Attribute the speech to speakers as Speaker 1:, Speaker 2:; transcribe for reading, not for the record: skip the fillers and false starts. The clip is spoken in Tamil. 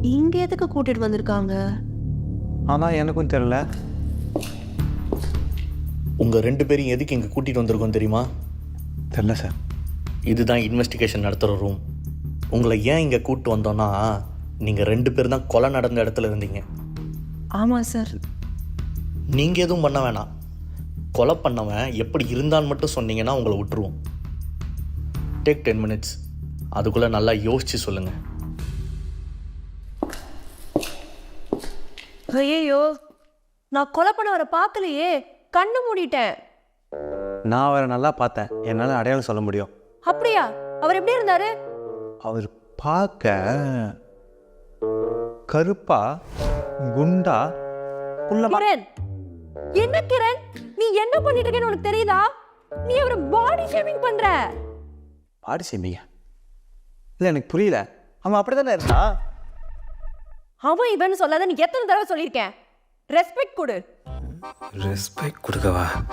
Speaker 1: இங்க எதுக்கு கூட்டிட்டு வந்திருக்காங்க?
Speaker 2: ஆனால் எனக்கும் தெரியல.
Speaker 3: உங்கள் 2 பேரையும் எதுக்கு இங்கே கூட்டிகிட்டு வந்திருக்கோம் தெரியுமா?
Speaker 2: தெரில சார்.
Speaker 3: இதுதான் இன்வெஸ்டிகேஷன் நடத்துகிற ரூம். உங்களை ஏன் இங்கே கூப்பிட்டு வந்தோன்னா, நீங்கள் 2 பேர் தான் கொலை நடந்த இடத்துல இருந்தீங்க.
Speaker 1: ஆமாம் சார்.
Speaker 3: நீங்கள் எதுவும் பண்ண வேணாம். கொலை பண்ணவன் எப்படி இருந்தான்னு மட்டும் சொன்னீங்கன்னா உங்களை விட்டுருவோம். Take 10 minutes. அதுக்குள்ளே நல்லா யோசித்து சொல்லுங்கள்.
Speaker 1: ஐயோ, நான் கொலை பண்ணவரை பார்க்கலையே, கண்ணு மூடிட்டேன்.
Speaker 2: நான் அவரை நல்லா பார்த்தேன், என்னால் அடையாளம் சொல்ல முடியும்.
Speaker 1: அப்படியா? அவர் எப்படி இருந்தாரு?
Speaker 2: அவர் பார்க்க கருப்பா, குண்டா, குள்ளமா.
Speaker 1: கிரண், என்ன கிரண், நீ என்ன பண்ணிட்டு இருக்கேன்னு உனக்கு தெரியுதா? நீ அவரை பாடி ஷேமிங் பண்ற.
Speaker 2: பாடி செய்வீங்க? இல்லை, எனக்கு புரியல. அவன் அப்படி தானே இருந்தா?
Speaker 1: அவன் இவன்னு சொல்லாத, நீ எத்தனை தடவை சொல்லியிருக்கேன். ரெஸ்பெக்ட் கொடு.
Speaker 2: ரெஸ்பெக்ட் கொடுக்கவா?